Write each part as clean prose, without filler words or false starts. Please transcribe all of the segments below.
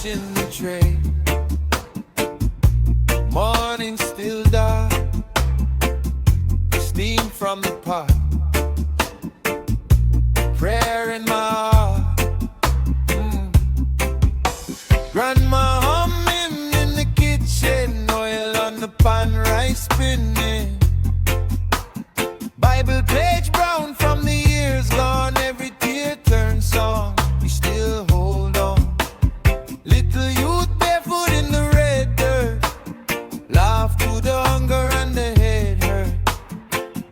washing the tray. Morning still dark, steam from the pot, prayer in my heart. Grandma humming in the kitchen, oil on the pan, rice spinning. Bible page brown from the years gone, every tear turns song. We still hold on. Little youth barefoot in the red dirt, laugh through the hunger and the head hurt.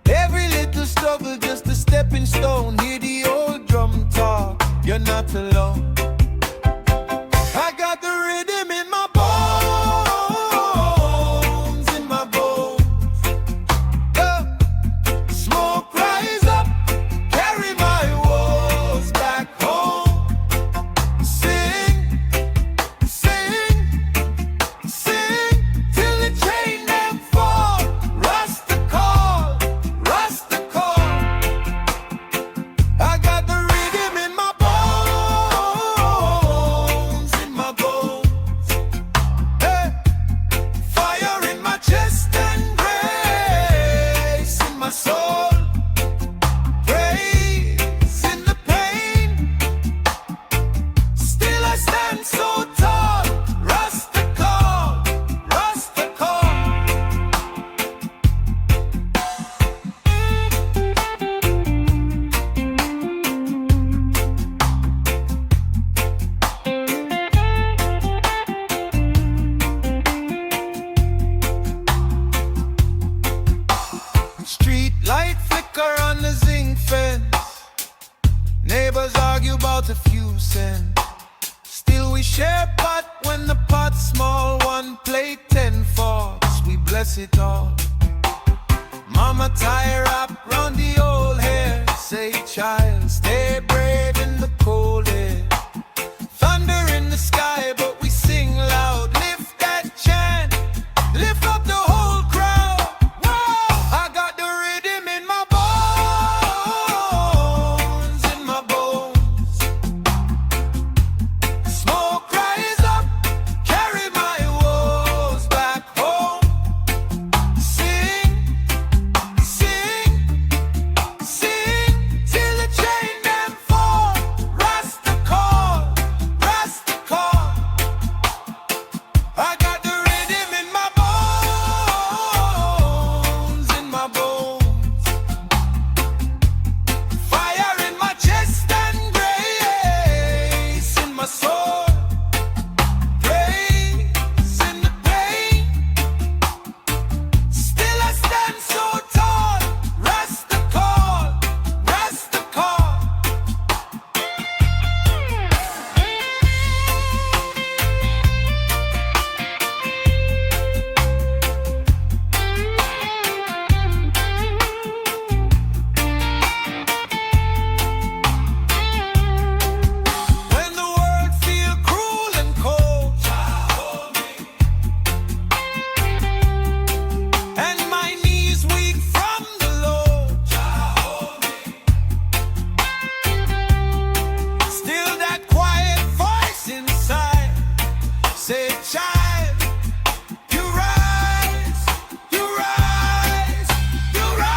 Every little struggle just a stepping stone. Hear the old drum talk, you're not alone. I got the rhythm in my bones, in my bones. Smoke rise up, carry my woes back home. Sing, sing, sing, till the chain them fall. Rasta call, Rasta call. I got the rhythm in my bones, in my bones. Hey, fire in my chest and grace in my soul. Praise in the pain. Still I stand so tall. Rasta call, Rasta call. Street light flicker on the zinc fence. Neighbors argue about a few cents. Still we share pot when the pot's small. One plate, 10 forks, we bless it all. Mama tie wrap round the old hair. Say child, stay brave in the cold air. Thunder in the sky, but we sing loud. Lift that chant, lift up the whole crowd. Whoa! I got the rhythm in my bones, in my bones. Smoke rise up, carry my woes back home. Sing, sing, sing, till the chain them fall. Rasta call, Rasta call. I got the rhythm in my bones, in my bones. Fire in my chest and grace in my soul. Praise in the pain. Still I stand so tall. Rasta call, Rasta call. When the world feel cruel and cold, Jah hold me. And my knees weak from the load, Jah hold me. Still that quiet voice inside say, child, you rise, you rise, you rise.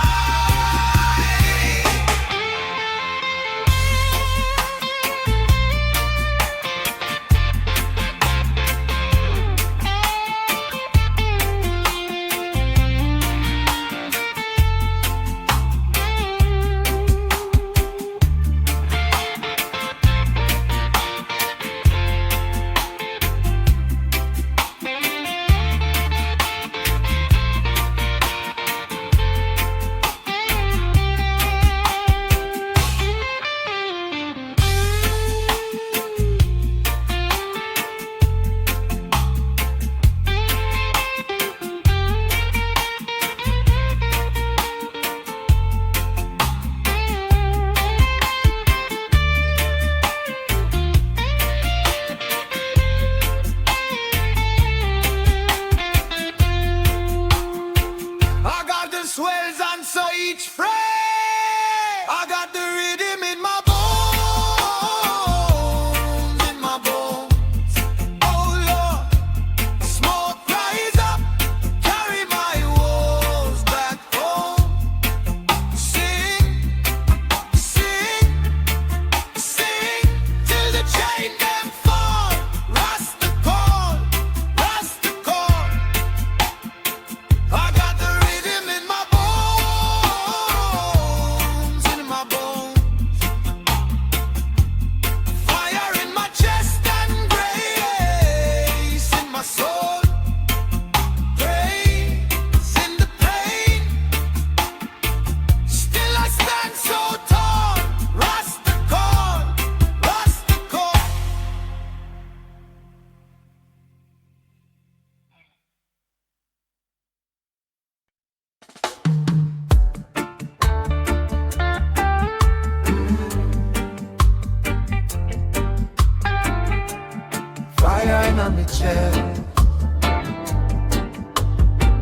in my chest.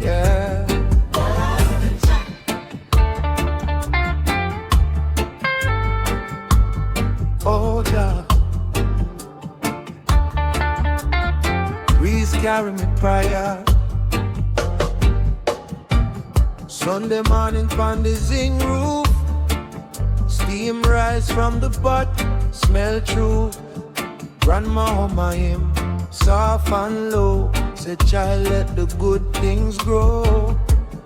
Yeah. Oh, Jah. Breeze carry me prayer. Sunday morning from the zinc roof, steam rise from the pot, smell true. Grandma hum my hymn, soft and low. Say child, let the good things grow.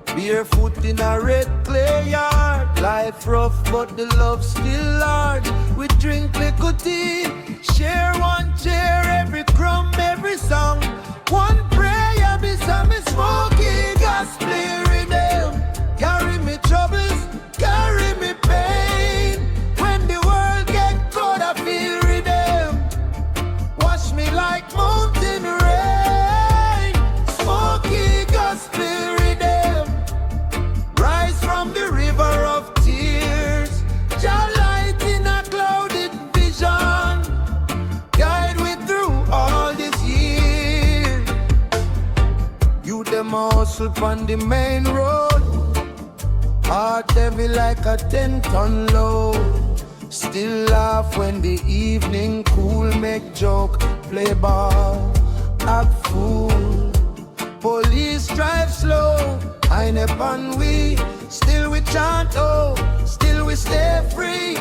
Barefoot in a red clay yard. Life rough but the love still large. We drink little tea, share one chair, every crumb, every song. One prayer beside me smoky gospel rhythm. Carry me troubles, carry me pain. When the world get cold I feel rhythm. Wash me like mountain rain. Smoky gospel rhythm. Rise from the river of tears. Jah light in a clouded vision. Guide me through all these years. You them a hustle on the main road. Heart heavy like a 10-ton load. Still laugh when the evening cool. Make joke, play ball, act fool. Police drive slow, I never on we. Still we chant oh, still we stay free.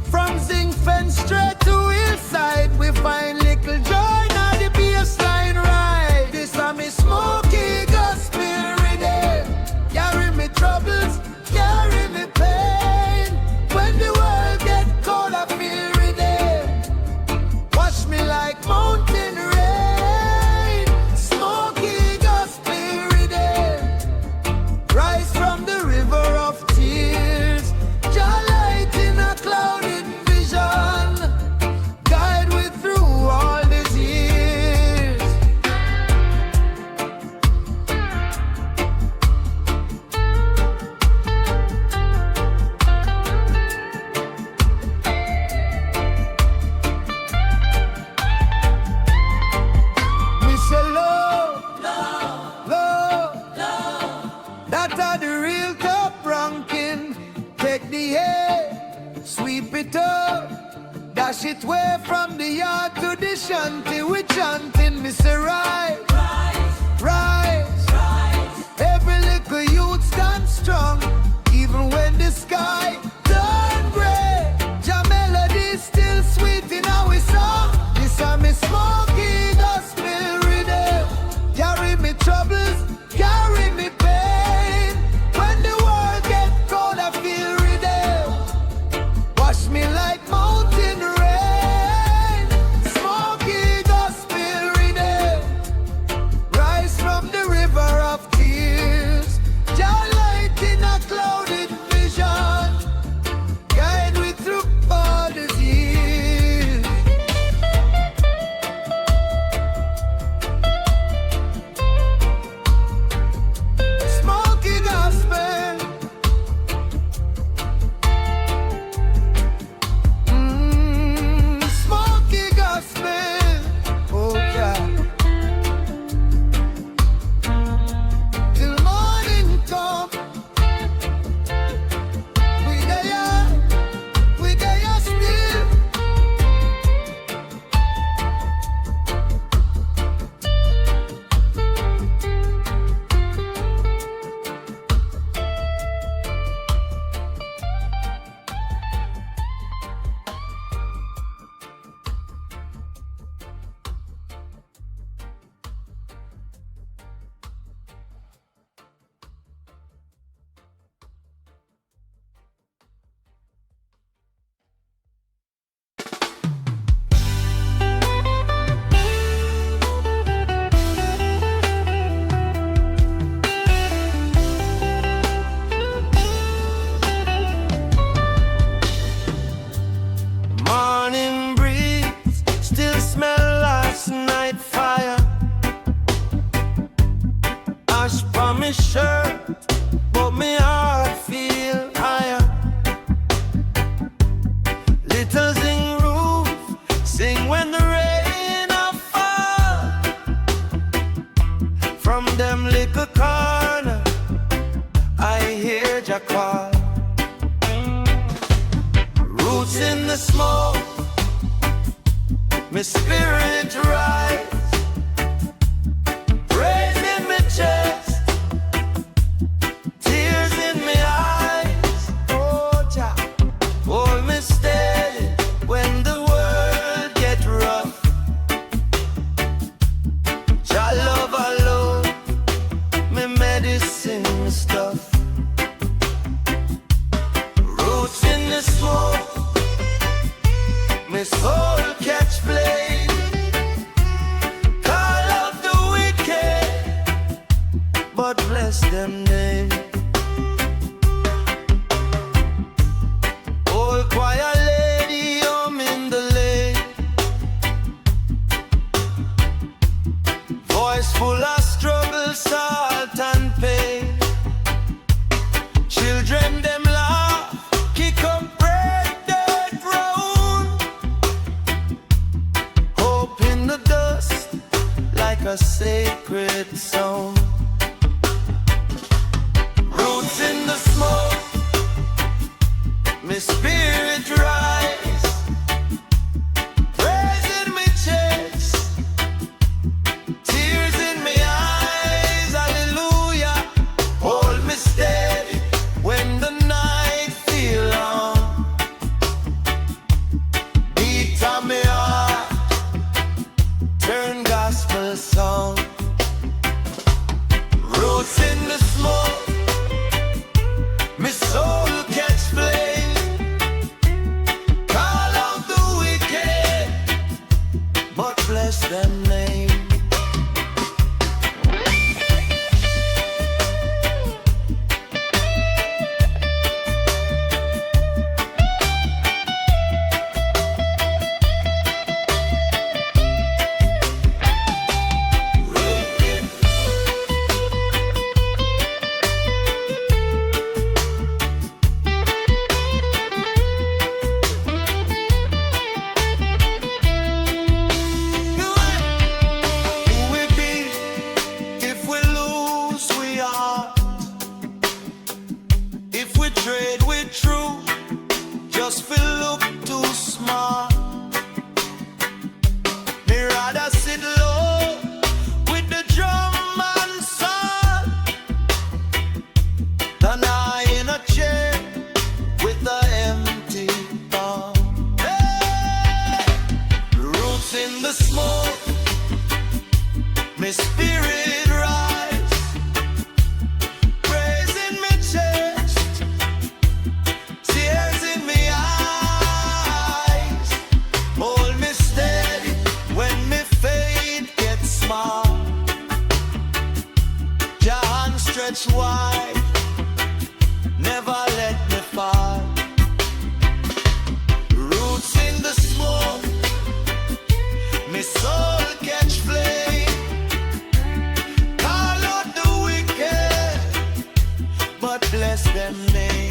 From zinc fence straight to hillside, we find little joy now the baseline ride. This a me smoky gospel rhythm. Carry me troubles, carry me pain. When the world get cold I feel rhythm. Wash me like mountain rain. Smoky gospel rhythm. Rise from the river of tears. Jah light in a clouded vision. Guide me through all these years. Me say love, love. That are the real top ranking. Take the air, sweep it up. Dash it way from the yard to the shanty. We chanting, me say rise, rise. Every little youth stand strong. Even when the sky turn gray, Jah melody still sweet in our song. This a me smoky gospel rhythm. Carry me troubles, carry me pain. When the world get cold I feel rhythm. Wash me like mountain rain. Smoky gospel rhythm. Rise from the river of tears. Jah light in a clouded vision. Guide me through all these years. Smoky gospel. Smoky gospel. Oh yeah. Till morning come. We there still. Morning breeze, still smell last night fire. Ash on me shirt, but me heart feel higher. Little zing roof, sing when the rain a fall. Lives full of struggle, salt and pain. Children them laugh, kick up, break the ground. Hope in the dust, like a sacred song. Roots in the smoke, my spirit rise. Praise in my chest, tears in my eyes. Hallelujah, hold me steady when the night feel long. Beat on me heart, turn gospel song. Roots in the smoke, my soul catch flame. Call out the wicked, but bless them name. Who we be if we lose we are? If we trade with truth, just feel look too smart. Me rather sit low with the drum and song than I in a chair with the empty bar. Hey! Roots in the smoke, my spirit rise. Praise in my chest, tears in my eyes. Hold me steady when my faith gets small. Your hand stretch wide, never let me fall. Roots in the smoke, my soul catch flame. Call out the wicked, but bless them name.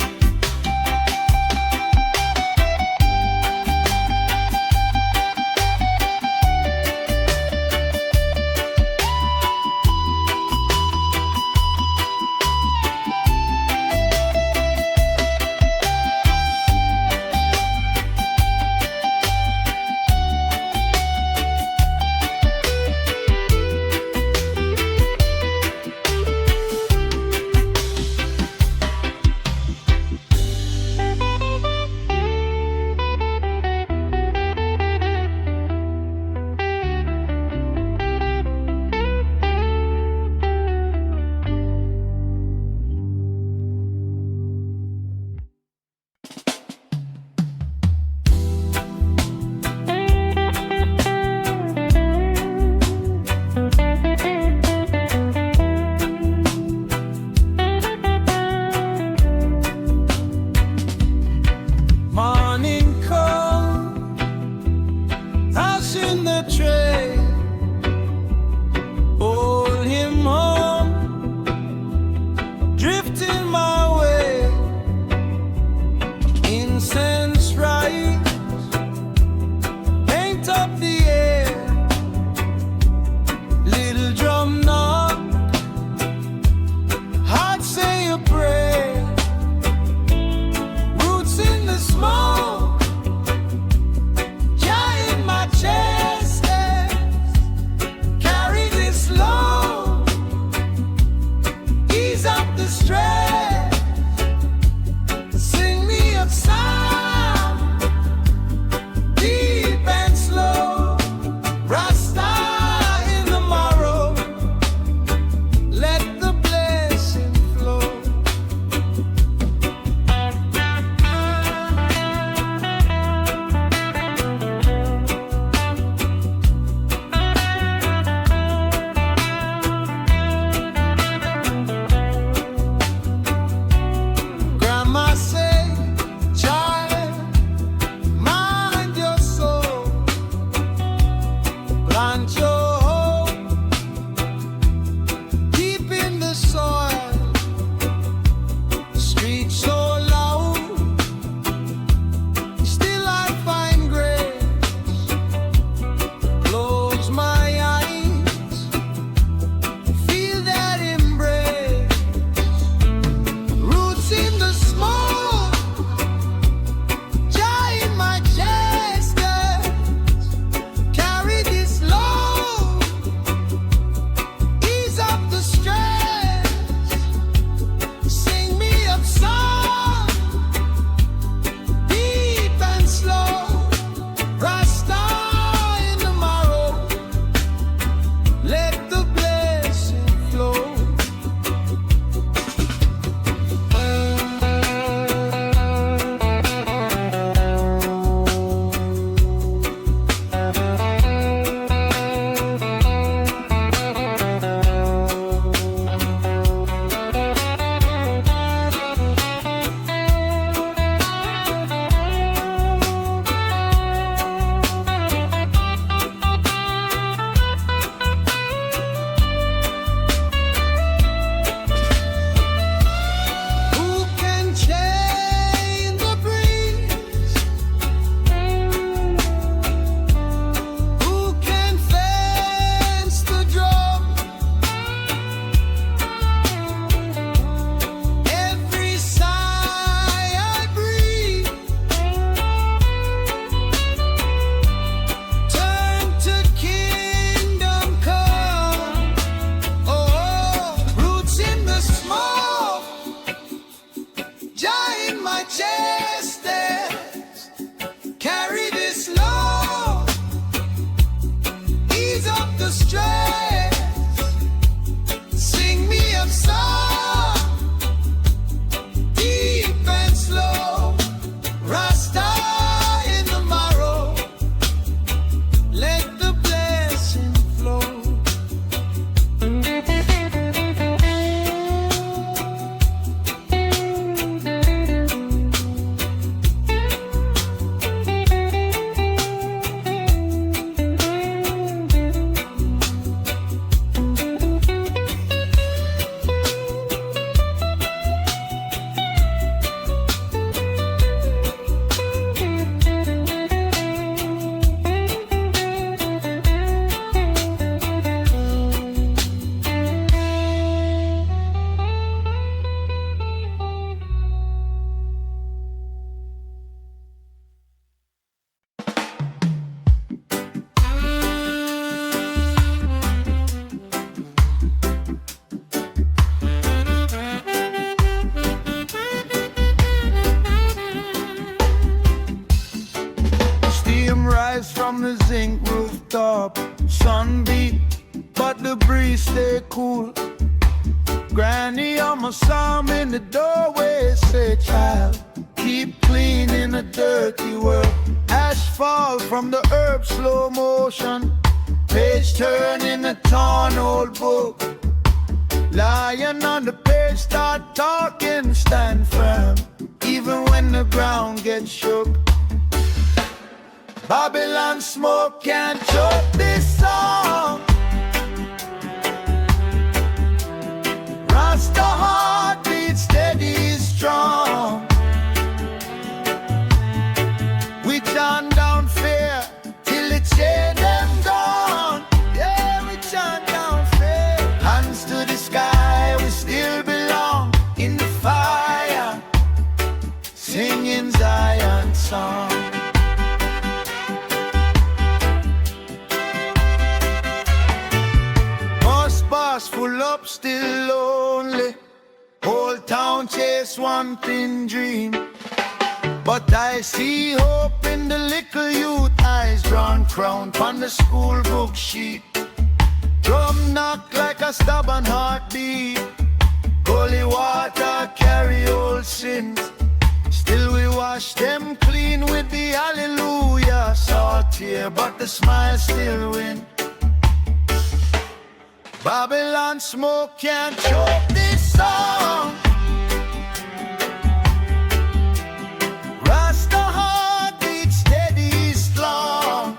the stress. Sing me a song, deep and slow. Rasta in the morrow, let the blessing flow. Steam rise from the zinc rooftop, sun beat, but the breeze stay cool. Granny on my psalm in the doorway say, child, keep clean in a dirty world. Ash fall from the herb, slow motion, page turn in a torn old book. Lying on the page, start talking, stand firm, even when the ground gets shook. Babylon smoke can't choke this song. Rasta heart beats steady strong. We chant down fear till it's chain them gone. Yeah, we chant down fear. Hands to the sky, we still belong in the fire, singing Zion song. Bus full up, still lonely. Whole town chase one thin dream. But I see hope in the little youth eyes, drawn crown on the school book sheet. Drum knock like a stubborn heartbeat. Holy water carry old sins. Still we wash them clean with the hallelujah salt here, but the smile still win. Babylon smoke can't choke this song. Rasta heart beats steady strong.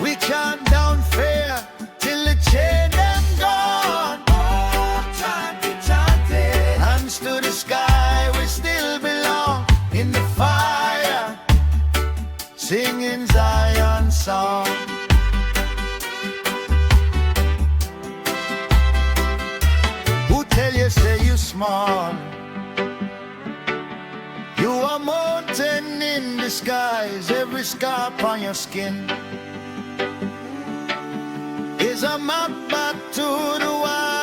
We chant down fear till the chain them gone. All time we chanted. Hands to the sky, we still belong in the fire, singing Zion song. Tell you, say you small. You are mountain in disguise. Every scar on your skin is a map back to the wild.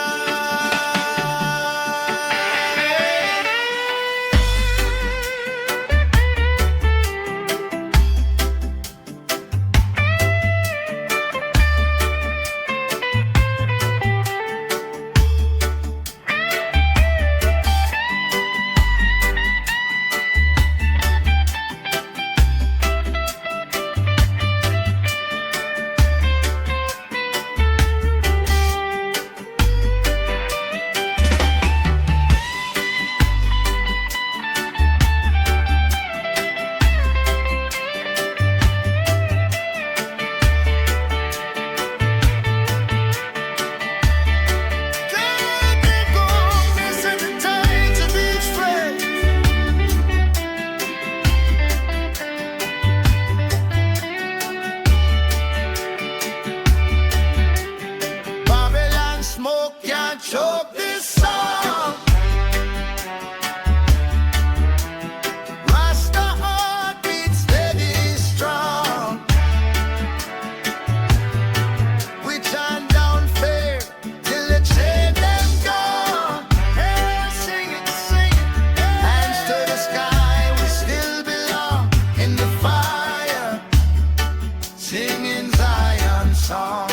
lion song.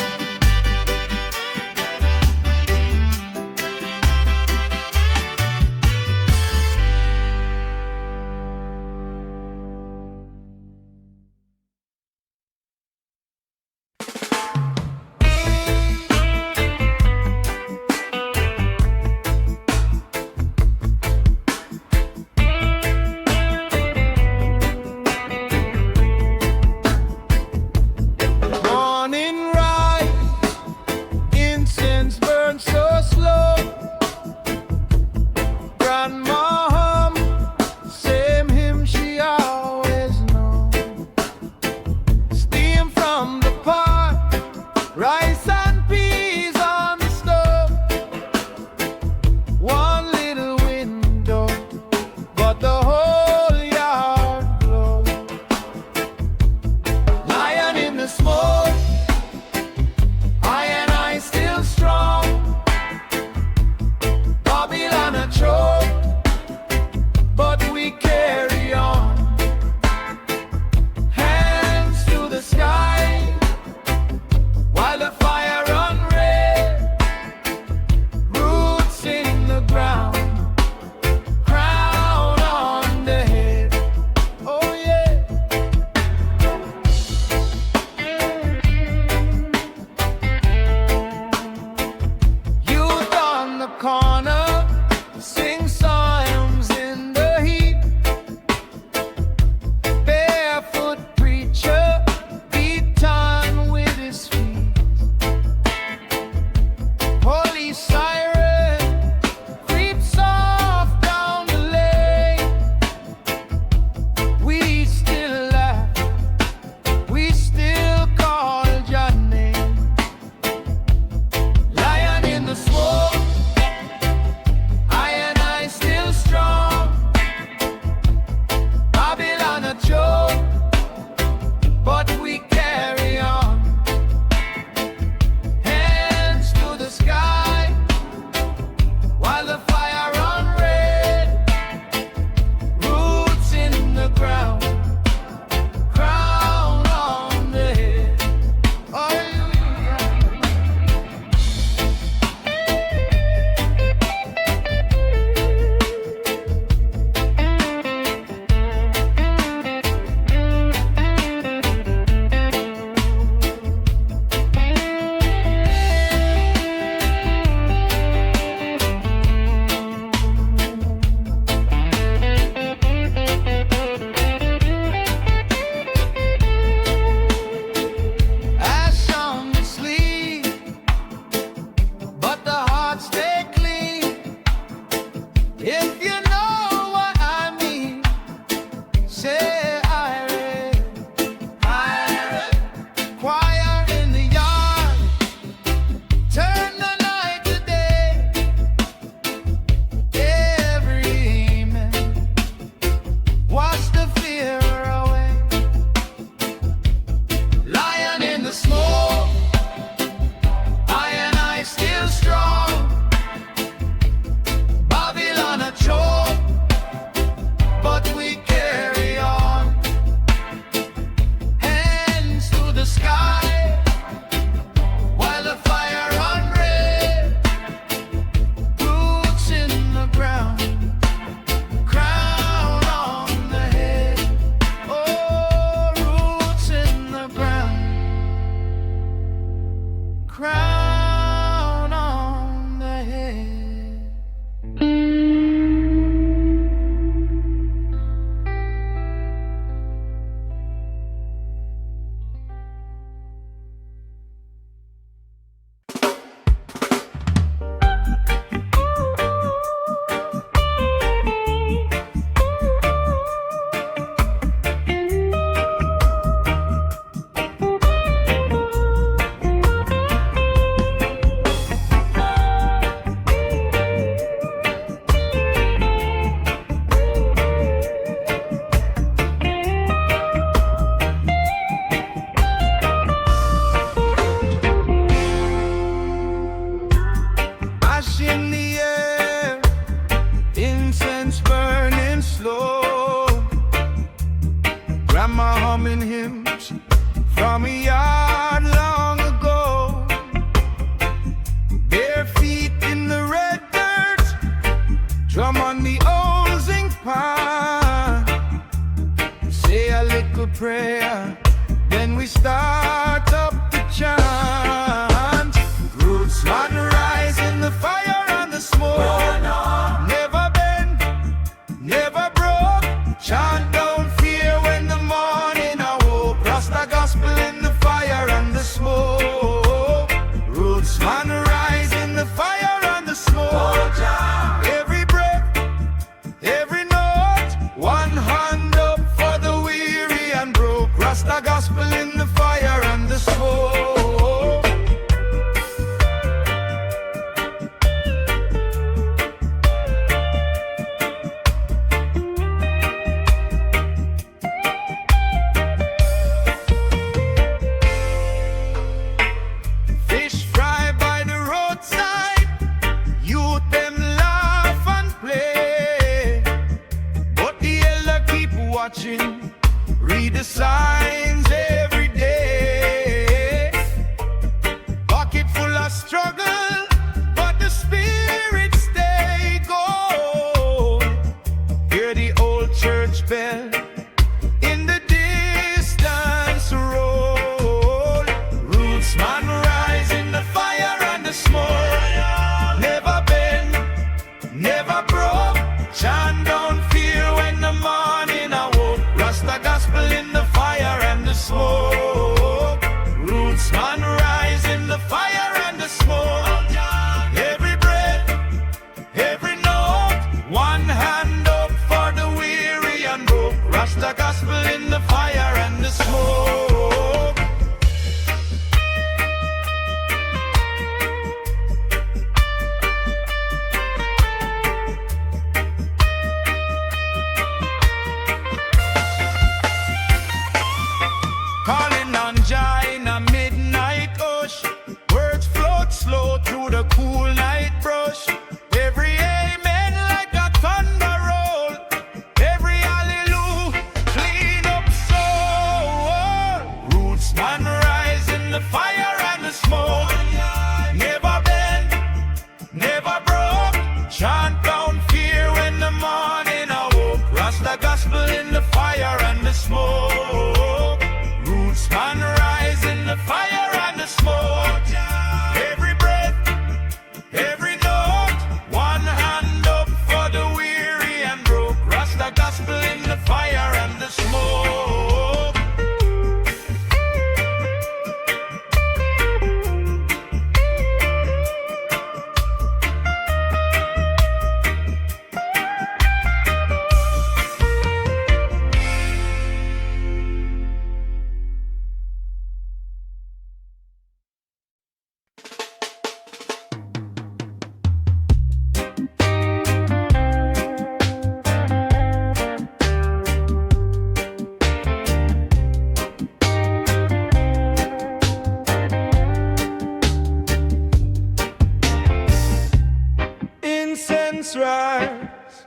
roots rise,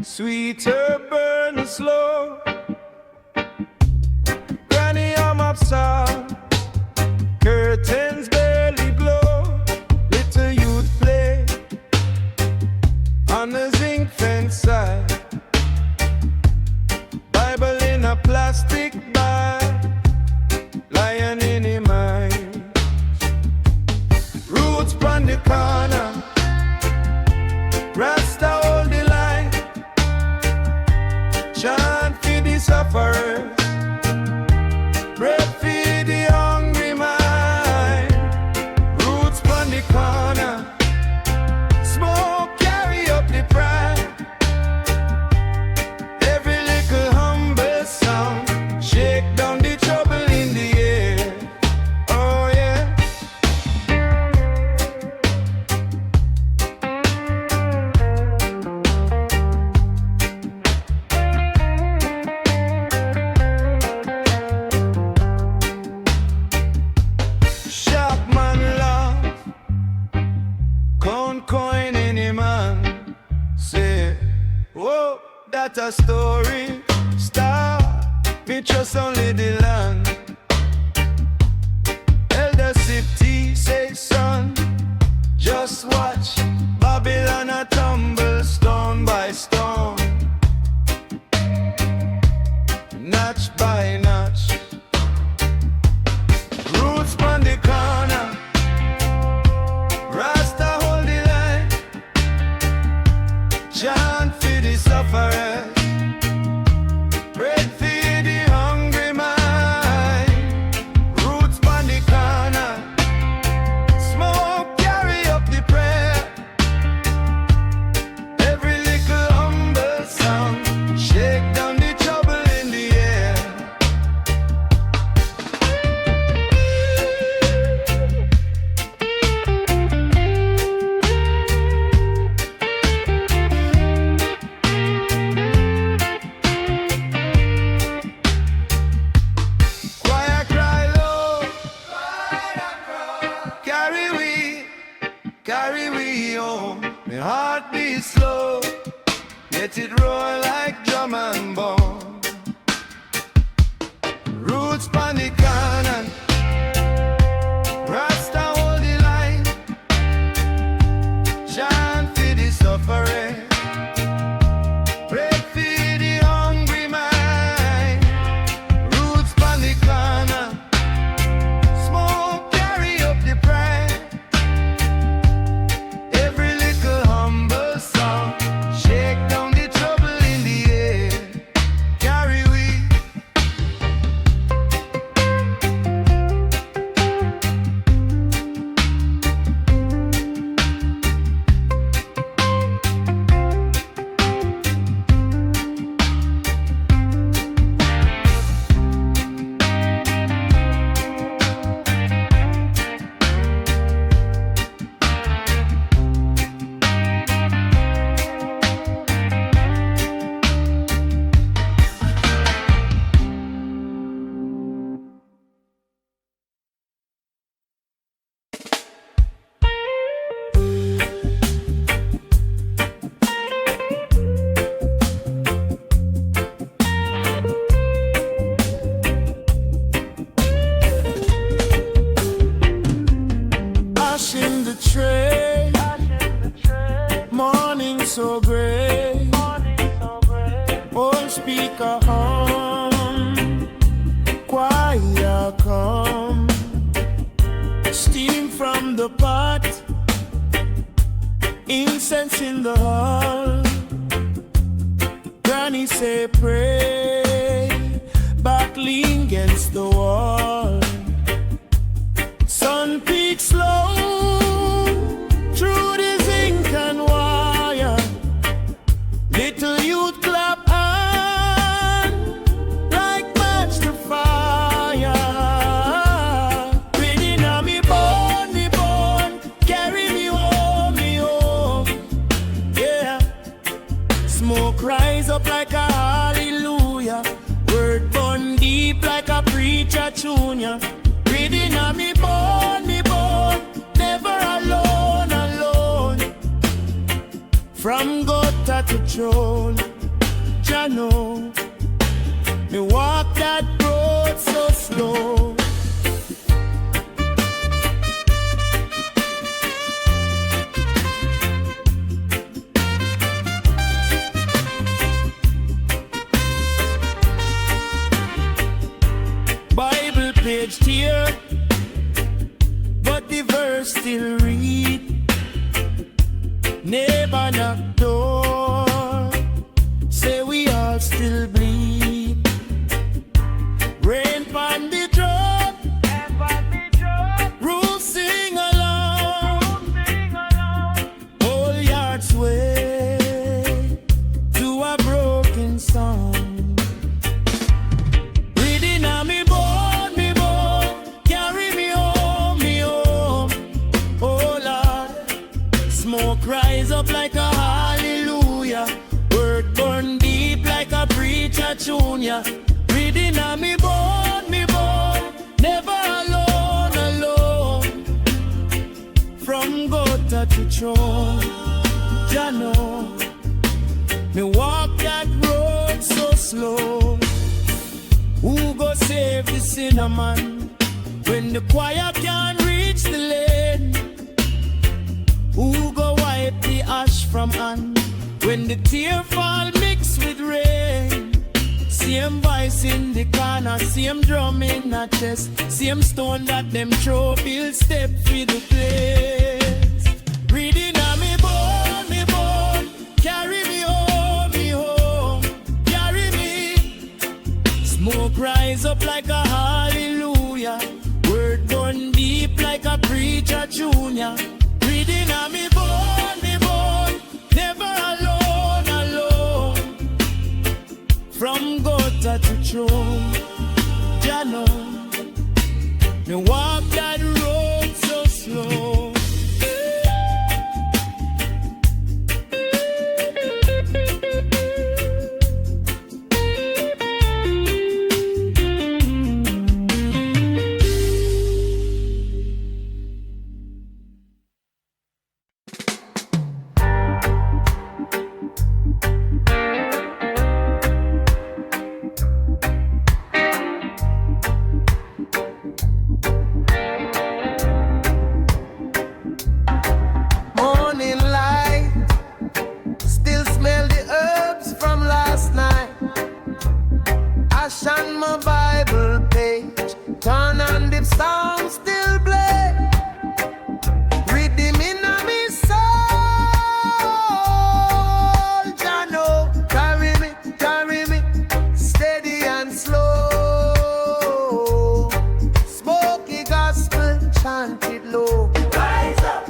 sweeter burn slow. Granny arm upside, curtains barely glow. Little youth play on the zinc fence side. Bible in a plastic bag, lion in his mind. Roots pon the corner, Rasta hold the line. Chant for the sufferers, bread for the hungry mind. Roots pon the corner, smoke carry up the pride. Every little humble sound shake down the trouble in the air. Oh yeah. Sharp man laugh, count coin any man. Say, whoa, that's a story. Start, me trust only the land. Elder sip tea, say son, just watch Babylon a tumble stone by stone, notch by notch. Roots pon the corner, Rasta hold the line. Chant for the sufferers, bread for the hungry mind. Roots pon the corner, smoke carry up the prayer. Every little humble sound shake down the trouble in the air. Choir cry low, carry we home. My heart beat slow, let it roll like drum and bone. Roots pon the corner, Rasta hold the line. Chant for the suffering, bread for the hungry mind. Roots pon the corner, smoke carry up the pride. Every little humble sound shake down the trouble in the air. Carry we. Ash in the tray, morning so gray. Old speaker hum, choir come. Steam from the pot, incense in the hall. Granny say pray, back lean against the wall. Sun peaks slow through the zinc and wire. Little youth clap hand like match to fire. Reading on me bone, carry me home, yeah. Smoke rise up like a hallelujah. Word burn deep like a preacher tune ya. Reading on me bone, never alone. From God to control. Jah know me walk that road so slow. Bible page tear, but the verse still read. Neighbor knock door, say we all still bleed. Rain pon the drop, Roots sing along. Whole yard sway to a broken song. Reading on me bone, carry me home, oh Lord. Smoke rise up like a hallelujah, word burn deep like a preacher tune ya. Reading on me bone, never alone. From gutter to throne, Jah know me walk that road so slow. Who go save the sinner man when the choir can't reach the lane? Who go wipe the ash from hand when the tear fall mix with rain? Same voice in the corner, same drum in the chest, same stone that them throw, build step for the place. Reading on me bone, carry me home, carry me. Smoke rise up like a hallelujah, word burn deep like a preacher junior. Reading on me bone, never alone. From gutter to throne, Jah know me walk that road so slow. Morning light, still smell the herbs from last night. Ash on my Bible page, turn on the sound still play. Rhythm in me soul, Jah know, carry me, steady and slow. Smoky gospel chanted low. Rise up,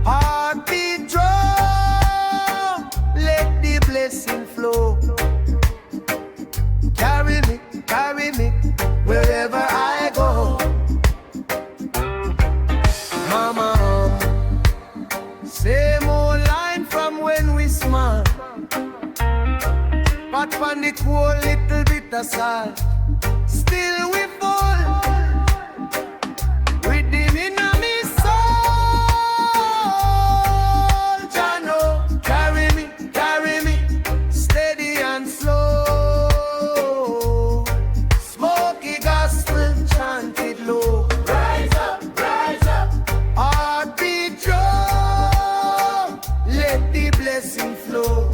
heartbeat drum, let the blessing flow. Carry me, wherever I go. Mama, same old line from when we smile. But from the cool little bit of salt, still we fall. Rhythm in me soul, Jah know, carry me, steady and slow. Smoky gospel chanted low. Rise up, heartbeat drum, let the blessing flow.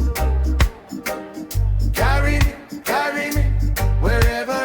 Carry me, wherever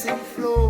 blessing flow.